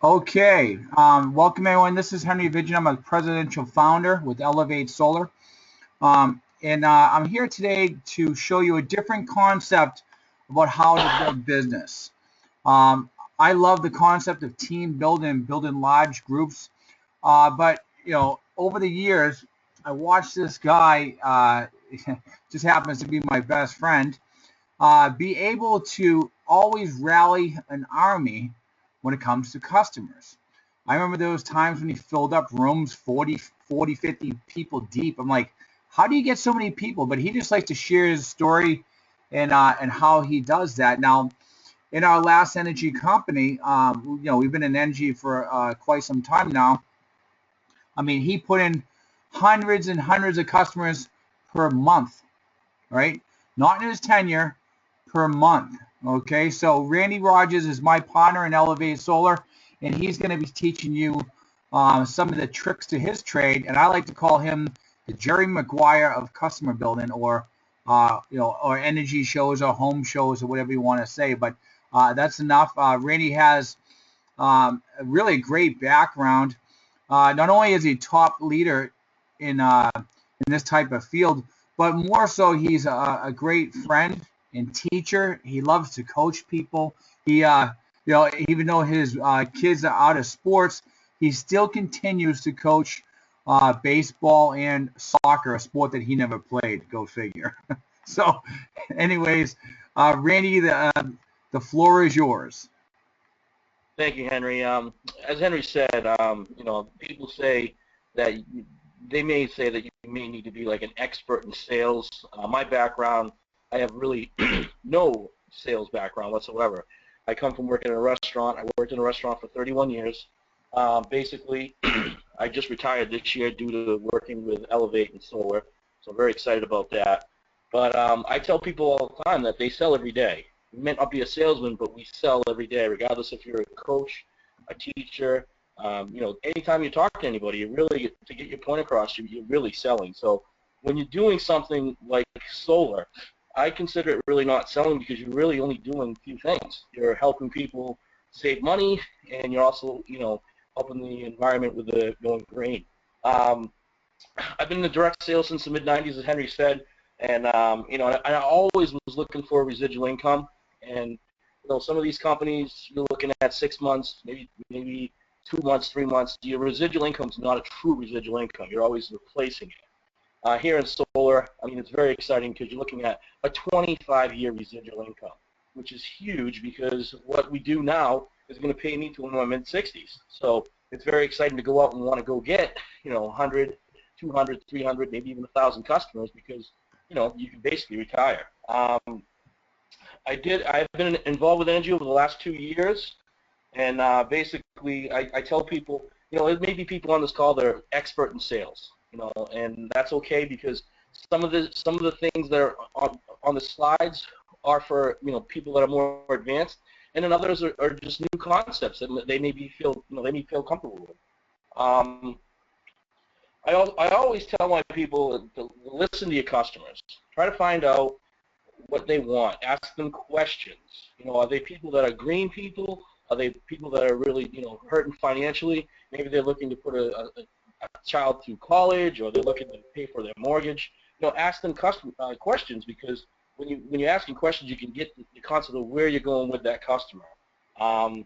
Okay, welcome everyone. This is Henry Vigeant. I'm a presidential founder with Elevate Solar. And I'm here today to show you a different concept about how to build business. Um, I love the concept of team building, building large groups. But, over the years, I watched this guy, just happens to be my best friend, be able to always rally an army when it comes to customers. I remember those times when he filled up rooms 40, 50 people deep. I'm like, how do you get so many people? But he just likes to share his story and how he does that. Now, in our last energy company, we've been in energy for quite some time now. I mean, he put in hundreds and hundreds of customers per month, right? Not in his tenure, per month. Okay, so Randy Rogers is my partner in Elevate Solar, and he's going to be teaching you some of the tricks to his trade, and I like to call him the Jerry Maguire of customer building, or energy shows, or home shows, or whatever you want to say. But that's enough. Randy has a really great background. Not only is he top leader in this type of field, but more so he's a great friend and teacher. He loves to coach people. Even though his kids are out of sports, he still continues to coach baseball and soccer, a sport that he never played. Go figure. So, anyways, Randy, the floor is yours. Thank you, Henry. As Henry said, people say that they may say that you may need to be like an expert in sales. My background, I have really no sales background whatsoever. I come from working in a restaurant. I worked in a restaurant for 31 years. Basically, I just retired this year due to working with Elevate and Solar, so I'm very excited about that. But I tell people all the time that they sell every day. We may not be a salesman, but we sell every day, regardless if you're a coach, a teacher. Anytime you talk to anybody, you really, to get your point across, you're really selling. So when you're doing something like solar, I consider it really not selling because you're really only doing a few things. You're helping people save money, and you're also, helping the environment with the going green. Um, I've been in the direct sales since the mid-'90s, as Henry said, and I always was looking for residual income. And some of these companies, you're looking at 6 months, maybe 2 months, 3 months. Your residual income is not a true residual income. You're always replacing it. Here in solar, I mean, it's very exciting because you're looking at a 25-year residual income, which is huge because what we do now is going to pay me to my mid-60s. So it's very exciting to go out and want to go get, 100, 200, 300, maybe even 1,000 customers because, you can basically retire. I've been involved with energy over the last 2 years, and basically I tell people, there may be people on this call that are expert in sales, and that's okay because some of the things that are on the slides are for people that are more advanced, and then others are just new concepts that they may feel comfortable with. Um, I always tell my people to listen to your customers. Try to find out what they want. Ask them questions. Are they people that are green people? Are they people that are really, hurting financially? Maybe they're looking to put a child through college, or they're looking to pay for their mortgage. Ask them questions because when you're asking questions, you can get the concept of where you're going with that customer. Um,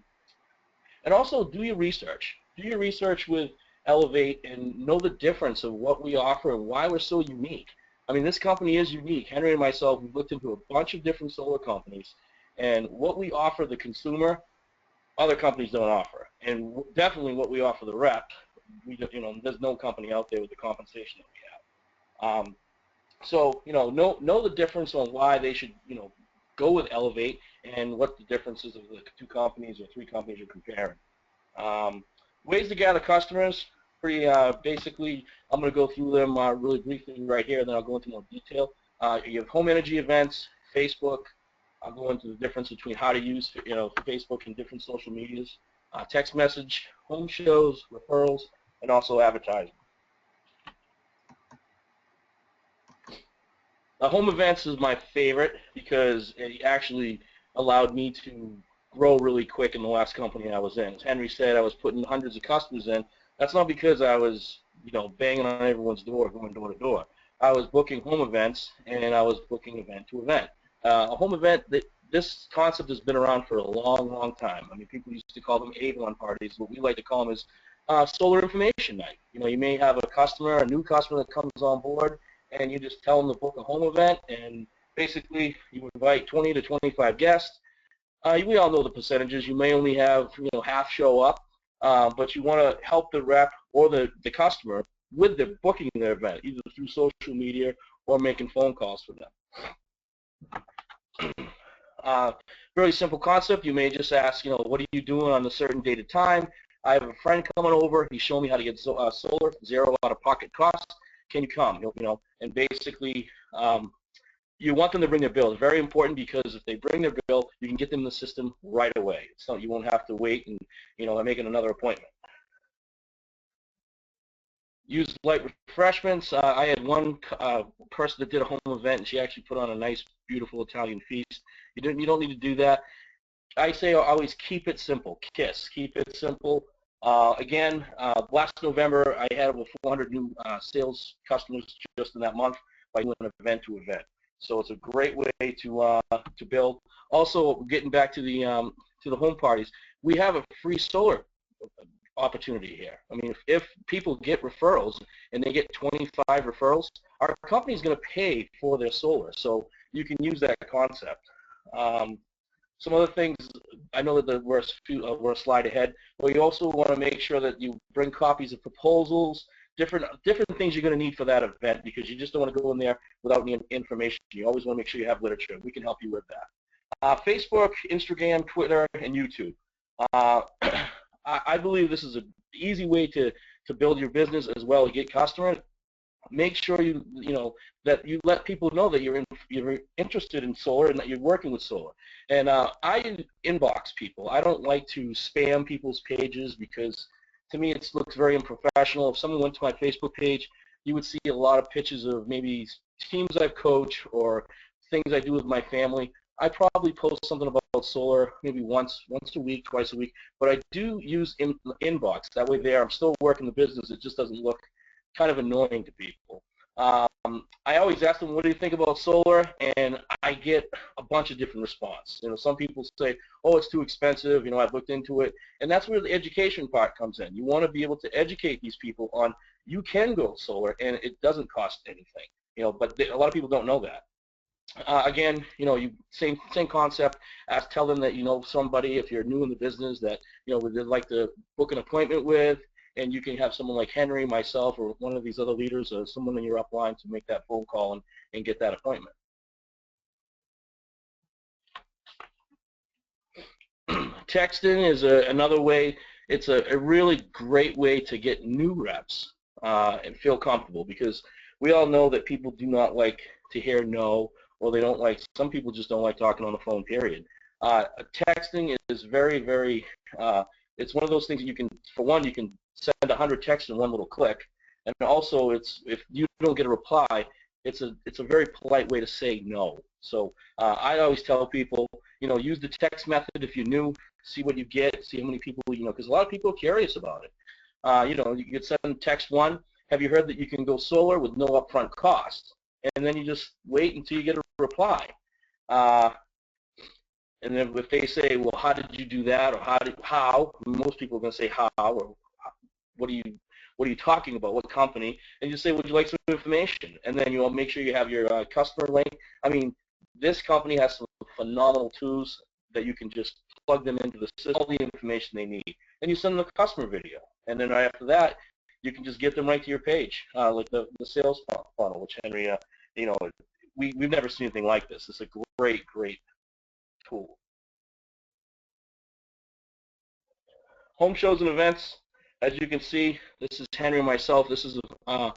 and also do your research. Do your research with Elevate and know the difference of what we offer and why we're so unique. I mean, this company is unique. Henry and myself, we've looked into a bunch of different solar companies, and what we offer the consumer, other companies don't offer. And definitely what we offer the rep, there's no company out there with the compensation that we have. So, know the difference on why they should, go with Elevate and what the differences of the two companies or three companies you're comparing. Ways to gather customers, pretty basically, I'm going to go through them really briefly right here, and then I'll go into more detail. You have home energy events, Facebook. I'll go into the difference between how to use Facebook and different social medias, text message, home shows, referrals, and also advertising. Home events is my favorite because it actually allowed me to grow really quick in the last company I was in. As Henry said, I was putting hundreds of customers in. That's not because I was, banging on everyone's door, going door to door. I was booking home events, and I was booking event to event. A home event, this concept has been around for a long, long time. I mean, people used to call them Avon parties. What we like to call them is solar information night. You may have a new customer that comes on board, and you just tell them to book a home event, and basically you invite 20 to 25 guests. We all know the percentages. You may only have half show up, but you want to help the rep or the customer with the booking their event, either through social media or making phone calls for them. Very simple concept. You may just ask, what are you doing on a certain date of time? I have a friend coming over. He's showing me how to get solar, zero out-of-pocket costs. Can you come? And basically, you want them to bring their bill. It's very important because if they bring their bill, you can get them in the system right away. So you won't have to wait and making another appointment. Use light refreshments. I had one person that did a home event, and she actually put on a nice, beautiful Italian feast. You don't need to do that. I say always keep it simple. KISS. Keep it simple. Again, last November I had over 400 new sales customers just in that month by doing event to event. So it's a great way to build. Also, getting back to the home parties, we have a free solar opportunity here. I mean, if people get referrals and they get 25 referrals, our company is going to pay for their solar. So you can use that concept. Some other things, I know that we're a slide ahead, but you also want to make sure that you bring copies of proposals, different things you're going to need for that event, because you just don't want to go in there without any information. You always want to make sure you have literature. We can help you with that. Facebook, Instagram, Twitter, and YouTube. I believe this is an easy way to build your business as well as get customers. Make sure that you let people know that you're interested in solar and that you're working with solar. And I inbox people. I don't like to spam people's pages because to me it looks very unprofessional. If someone went to my Facebook page, you would see a lot of pictures of maybe teams I've coached or things I do with my family. I probably post something about solar maybe once a week, twice a week, but I do use inbox. That way I'm still working the business. It just doesn't look kind of annoying to people. I always ask them, what do you think about solar? And I get a bunch of different responses. Some people say, oh, it's too expensive. I've looked into it. And that's where the education part comes in. You want to be able to educate these people on you can go solar and it doesn't cost anything. But a lot of people don't know that. Again, same concept. Tell them that you know somebody, if you're new in the business, that they'd like to book an appointment with, and you can have someone like Henry, myself, or one of these other leaders, or someone in your upline to make that phone call and get that appointment. Texting is another way. It's a really great way to get new reps and feel comfortable, because we all know that people do not like to hear no, or they don't like, some people just don't like talking on the phone, period. Texting is very, very, it's one of those things that you can, for one, you can send 100 texts in one little click, and also if you don't get a reply, it's a very polite way to say no. So I always tell people, use the text method if you're new, see what you get, see how many people, because a lot of people are curious about it. You could send text one, have you heard that you can go solar with no upfront cost? And then you just wait until you get a reply. And then if they say, well, how did you do that, or how? Most people are going to say how, or what are you talking about? What company? And you say, would you like some information? And then you'll make sure you have your customer link. I mean, this company has some phenomenal tools that you can just plug them into the system, all the information they need. And you send them a customer video. And then right after that, you can just get them right to your page, like the sales funnel, which Henry, we've never seen anything like this. It's a great, great tool. Home shows and events. As you can see, this is Henry and myself. This is a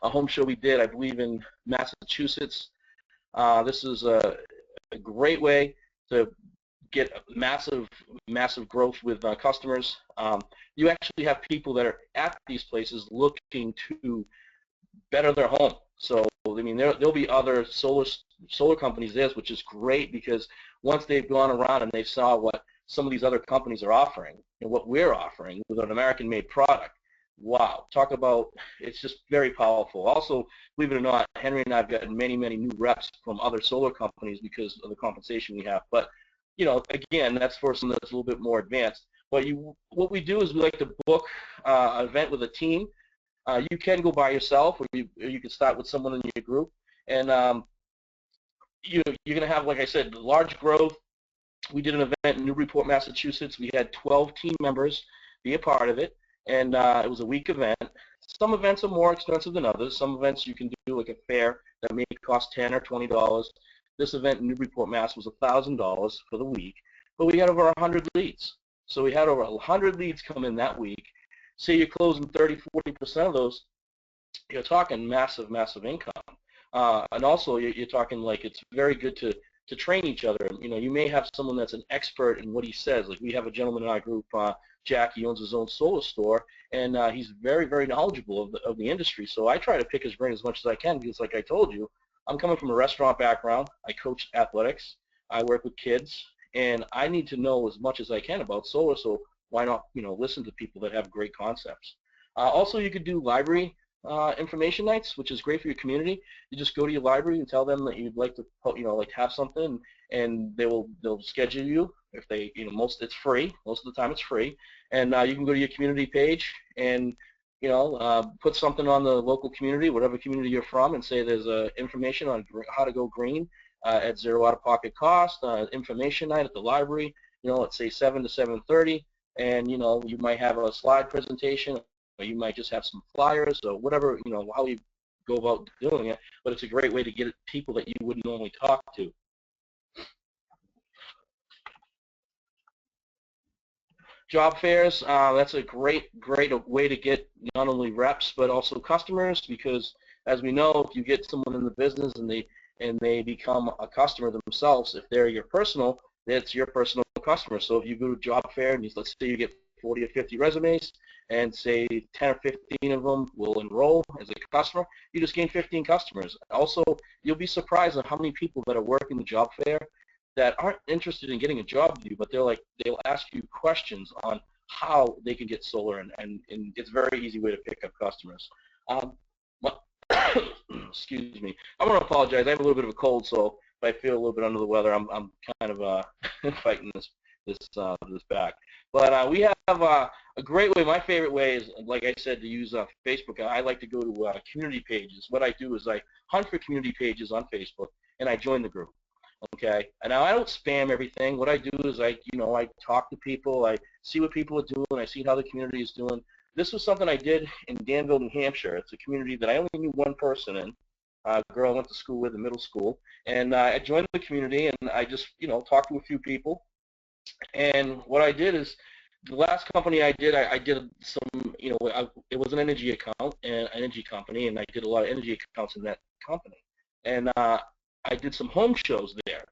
home show we did, I believe, in Massachusetts. This is a great way to get massive growth with customers. You actually have people that are at these places looking to better their home. So I mean, there'll be other solar companies there, which is great, because once they've gone around and they saw what some of these other companies are offering and what we're offering with an American-made product. Wow, talk about, it's just very powerful. Also, believe it or not, Henry and I have gotten many, many new reps from other solar companies because of the compensation we have. But, you know, again, that's for some that's a little bit more advanced. But what we do is we like to book an event with a team. You can go by yourself, or you can start with someone in your group. And you're going to have, like I said, large growth. We did an event in Newburyport, Massachusetts. We had 12 team members be a part of it, and it was a week event. Some events are more expensive than others. Some events you can do like a fair that may cost $10 or $20. This event in Newburyport, Mass. was $1,000 for the week, but we had over 100 leads. So we had over 100 leads come in that week. Say you're closing 30, 40% of those, you're talking massive, massive income. And also, you're talking like it's very good to train each other. You know, you may have someone that's an expert in what he says. Like we have a gentleman in our group, Jack. He owns his own solar store, and he's very, very knowledgeable of the industry. So I try to pick his brain as much as I can because, like I told you, I'm coming from a restaurant background. I coach athletics. I work with kids, and I need to know as much as I can about solar. So why not, you know, listen to people that have great concepts. Also, you could do library information nights, which is great for your community. You just go to your library and tell them that you'd like to, you know, like have something, and they'll schedule you. If they, you know, it's free. Most of the time, it's free, and you can go to your community page and, you know, put something on the local community, whatever community you're from, and say there's information on how to go green at zero out-of-pocket cost. Information night at the library. You know, let's say 7 to 7:30, and you know, you might have a slide presentation, or you might just have some flyers, or whatever, you know, how you go about doing it, but it's a great way to get people that you wouldn't normally talk to. Job fairs, that's a great way to get not only reps, but also customers, because as we know, if you get someone in the business and they become a customer themselves, if they're your personal, that's your personal customer. So if you go to a job fair and let's say you get 40 or 50 resumes, and say 10 or 15 of them will enroll as a customer, you just gain 15 customers. Also, you'll be surprised at how many people that are working the job fair that aren't interested in getting a job with you, but they'll ask you questions on how they can get solar, and it's a very easy way to pick up customers. Excuse me. I want to apologize. I have a little bit of a cold, so if I feel a little bit under the weather, I'm kind of fighting this back. But we have a great way. My favorite way is, like I said, to use Facebook. I like to go to community pages. What I do is I hunt for community pages on Facebook, and I join the group. Okay, and now I don't spam everything. What I do is I talk to people. I see what people are doing. I see how the community is doing. This was something I did in Danville, New Hampshire. It's a community that I only knew one person in, a girl I went to school with in middle school, and I joined the community, and I just talked to a few people. And what I did is, the last company I did some, it was an energy account and an energy company, and I did a lot of energy accounts in that company. And I did some home shows there.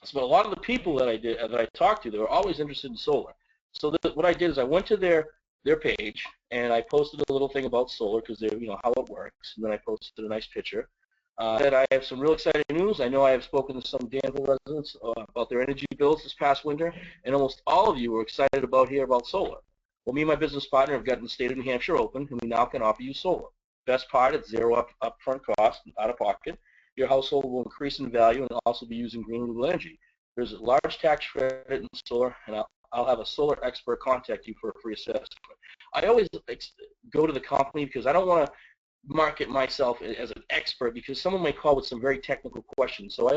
So a lot of the people that I talked to, they were always interested in solar. So what I did is I went to their page, and I posted a little thing about solar because they, how it works. And then I posted a nice picture. That I have some real exciting news. I know I have spoken to some Danville residents about their energy bills this past winter, and almost all of you were excited hear about solar. Well, me and my business partner have gotten the state of New Hampshire open, and we now can offer you solar. Best part, it's zero upfront cost, out of pocket. Your household will increase in value and also be using green renewable energy. There's a large tax credit in solar, and I'll have a solar expert contact you for a free assessment. I always go to the company because I don't want to market myself as an expert, because someone might call with some very technical questions. So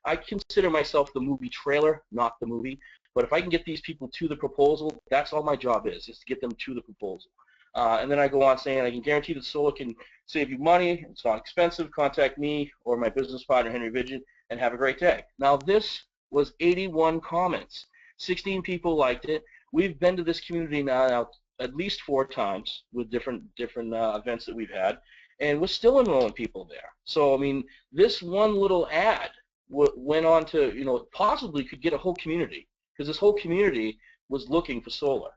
I consider myself the movie trailer, not the movie. But if I can get these people to the proposal, that's all my job is to get them to the proposal. And then I go on saying I can guarantee that solar can save you money. It's not expensive. Contact me or my business partner, Henry Vigeant, and have a great day. Now, this was 81 comments. 16 people liked it. We've been to this community now at least 4 times with different events that we've had, and we're still enrolling people there. So, I mean, this one little ad went on to, possibly could get a whole community, because this whole community was looking for solar.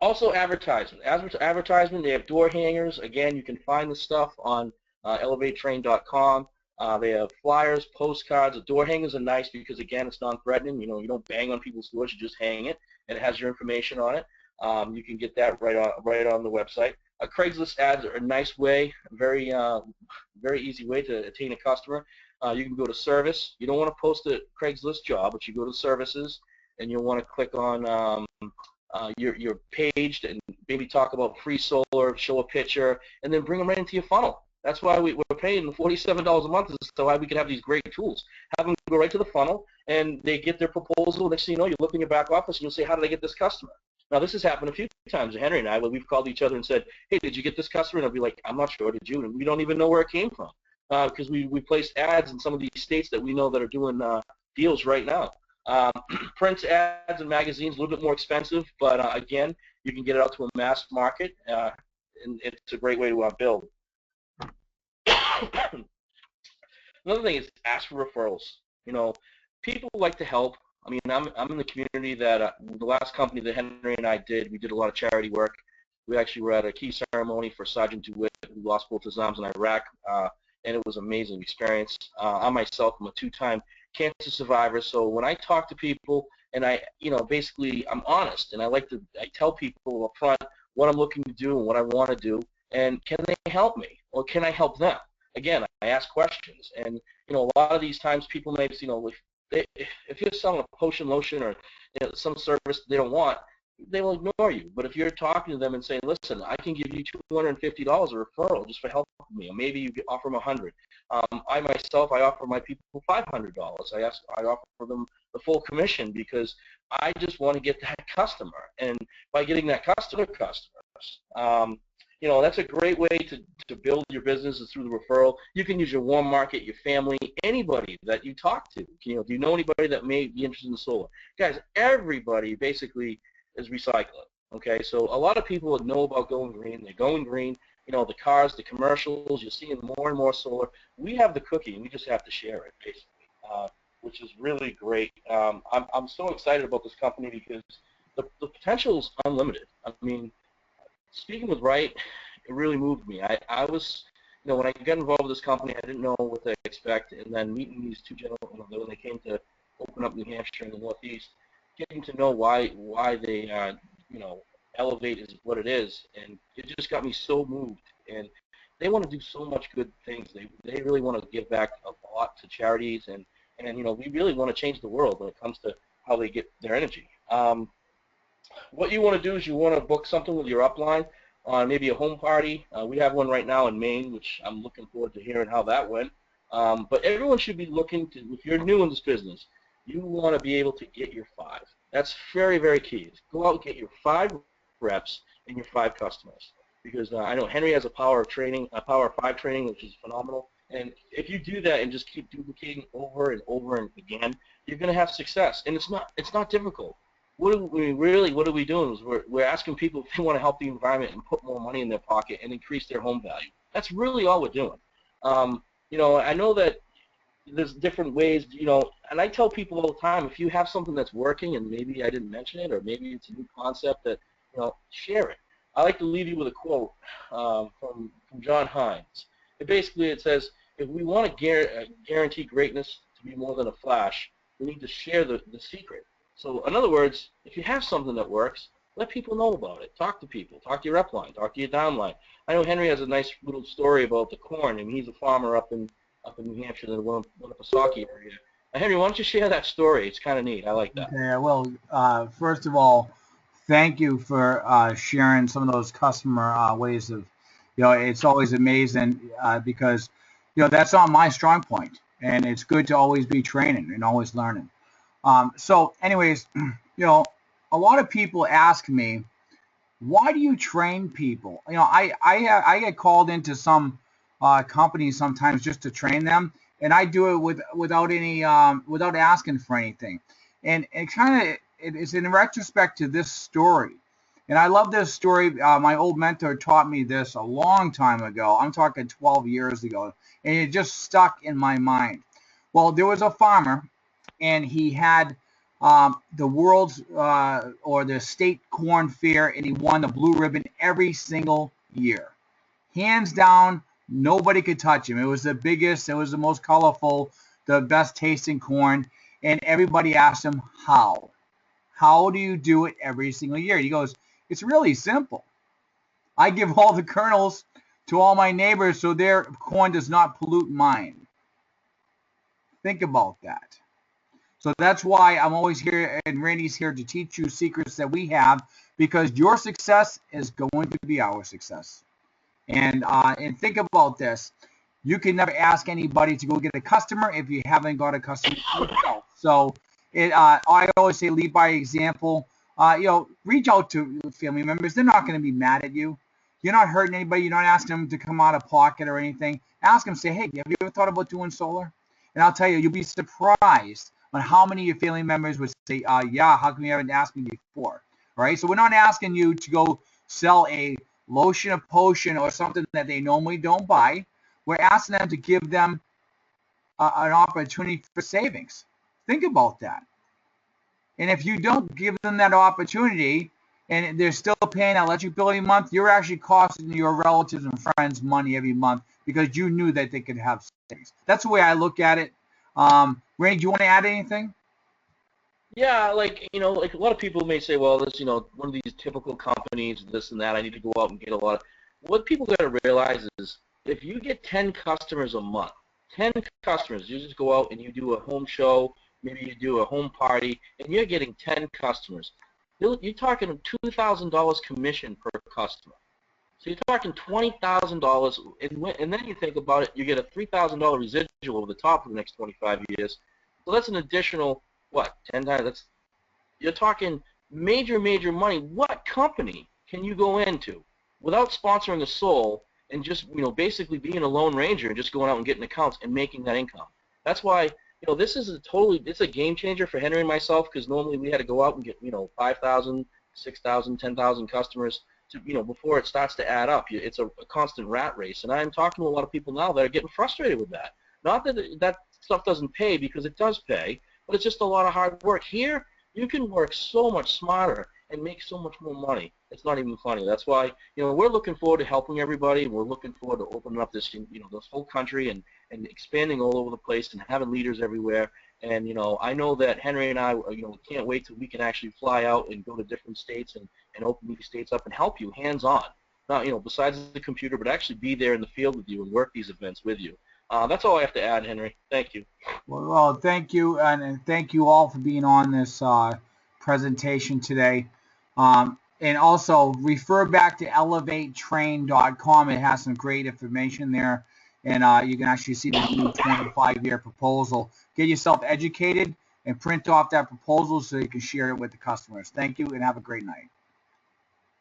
Also, advertisement. Advertisement, they have door hangers. Again, you can find the stuff on elevatetrain.com. They have flyers, postcards. The door hangers are nice because, again, it's non-threatening. You don't bang on people's doors. You just hang it, and it has your information on it. You can get that right on the website. Craigslist ads are a nice way, very easy way to attain a customer. You can go to service. You don't want to post a Craigslist job, but you go to services, and you'll want to click on your page and maybe talk about free solar, show a picture, and then bring them right into your funnel. That's why we're paying $47 a month, is so why we can have these great tools. Have them go right to the funnel, and they get their proposal. Next thing you know, you look in your back office, and you'll say, how did I get this customer? Now, this has happened a few times, Henry and I, where we've called each other and said, hey, did you get this customer? And I'll be like, I'm not sure, did you? And we don't even know where it came from because we placed ads in some of these states that we know that are doing deals right now. Print ads and magazines, a little bit more expensive, but again, you can get it out to a mass market, and it's a great way to build. Another thing is ask for referrals. People like to help. I mean, I'm in the community that the last company that Henry and I did, we did a lot of charity work. We actually were at a key ceremony for Sergeant DeWitt, who lost both his arms in Iraq, and it was an amazing experience. I myself am a two-time cancer survivor, so when I talk to people, and basically I'm honest, and I tell people up front what I'm looking to do and what I want to do, and can they help me, or can I help them? Again, I ask questions, and a lot of these times people may, if you're selling a potion, lotion, or some service they don't want, they will ignore you. But if you're talking to them and saying, listen, I can give you $250 a referral just for helping me, or maybe you offer them $100. I myself, I offer my people $500. I offer them the full commission because I just want to get that customer, and by getting that customers. That's a great way to build your business is through the referral. You can use your warm market, your family, anybody that you talk to. Do you know anybody that may be interested in solar? Guys, everybody basically is recycling. Okay, so a lot of people know about going green. They're going green. The cars, the commercials, you're seeing more and more solar. We have the cookie, and we just have to share it, basically, which is really great. I'm so excited about this company because the potential is unlimited. I mean, speaking with Wright, it really moved me. I was, when I got involved with this company, I didn't know what to expect, and then meeting these two gentlemen, when they came to open up New Hampshire and the Northeast, getting to know why they, Elevate is what it is, and it just got me so moved. And they want to do so much good things. They really want to give back a lot to charities, and we really want to change the world when it comes to how they get their energy. What you want to do is you want to book something with your upline on maybe a home party. We have one right now in Maine, which I'm looking forward to hearing how that went. But everyone should be looking to, if you're new in this business, you want to be able to get your 5. That's very, very key. Go out and get your 5 reps and your 5 customers. Because I know Henry has a power of 5 training, which is phenomenal. And if you do that and just keep duplicating over and over and again, you're going to have success. And it's not difficult. What are we doing is we're asking people if they want to help the environment and put more money in their pocket and increase their home value. That's really all we're doing. I know that there's different ways, and I tell people all the time, if you have something that's working and maybe I didn't mention it, or maybe it's a new concept that, share it. I like to leave you with a quote from John Hines. It says, if we want to guarantee greatness to be more than a flash, we need to share the secret. So in other words, if you have something that works, let people know about it. Talk to people. Talk to your upline. Talk to your downline. I know Henry has a nice little story about the corn, and he's a farmer up in New Hampshire, the Winnipesaukee area. Henry, why don't you share that story? It's kind of neat. I like that. Okay, well, first of all, thank you for sharing some of those customer ways of, it's always amazing because, that's not my strong point, and it's good to always be training and always learning. So anyways, a lot of people ask me, why do you train people? I get called into some companies sometimes just to train them, and I do it without asking for anything. And it's in retrospect to this story. And I love this story. My old mentor taught me this a long time ago. I'm talking 12 years ago, and it just stuck in my mind. Well, there was a farmer, and he had the world's or the state corn fair, and he won the blue ribbon every single year. Hands down, Nobody could touch him. It was the biggest, it was the most colorful, the best tasting corn. And everybody asked him, how? How do you do it every single year? He goes, it's really simple. I give all the kernels to all my neighbors so their corn does not pollute mine. Think about that. So that's why I'm always here, and Randy's here to teach you secrets that we have, because your success is going to be our success. And think about this. You can never ask anybody to go get a customer if you haven't got a customer yourself. So I always say lead by example. Reach out to family members. They're not going to be mad at you. You're not hurting anybody. You're not asking them to come out of pocket or anything. Ask them, say, hey, have you ever thought about doing solar? And I'll tell you, you'll be surprised on how many of your family members would say, yeah, how come you haven't asked me before? All right, so we're not asking you to go sell a lotion, a potion, or something that they normally don't buy. We're asking them to give them an opportunity for savings. Think about that. And if you don't give them that opportunity and they're still paying that electric bill every month, you're actually costing your relatives and friends money every month because you knew that they could have savings. That's the way I look at it. Randy, do you want to add anything? Yeah, like like a lot of people may say, well, this one of these typical companies, this and that. I need to go out and get a lot of. What people got to realize is if you get 10 customers a month, 10 customers, you just go out and you do a home show, maybe you do a home party, and you're getting 10 customers. You're talking $2,000 commission per customer. So you're talking $20,000, and then you think about it, you get a $3,000 residual over the top for the next 25 years. So that's an additional, what, 10 times? You're talking major, major money. What company can you go into without sponsoring a soul and just, basically being a lone ranger and just going out and getting accounts and making that income? That's why, this is it's a game changer for Henry and myself, because normally we had to go out and get, 5,000, 6,000, 10,000 customers before it starts to add up. It's a constant rat race, and I'm talking to a lot of people now that are getting frustrated with that. Not that that stuff doesn't pay, because it does pay, but it's just a lot of hard work. Here, you can work so much smarter and make so much more money. It's not even funny. That's why we're looking forward to helping everybody, and we're looking forward to opening up this this whole country and expanding all over the place and having leaders everywhere. And I know that Henry and I can't wait till we can actually fly out and go to different states and open these states up and help you hands-on. Not besides the computer, but actually be there in the field with you and work these events with you. That's all I have to add, Henry. Thank you. Well, thank you, and thank you all for being on this presentation today. And also refer back to elevatetrain.com. It has some great information there, and you can actually see the new 25-year proposal. Get yourself educated and print off that proposal so you can share it with the customers. Thank you, and have a great night.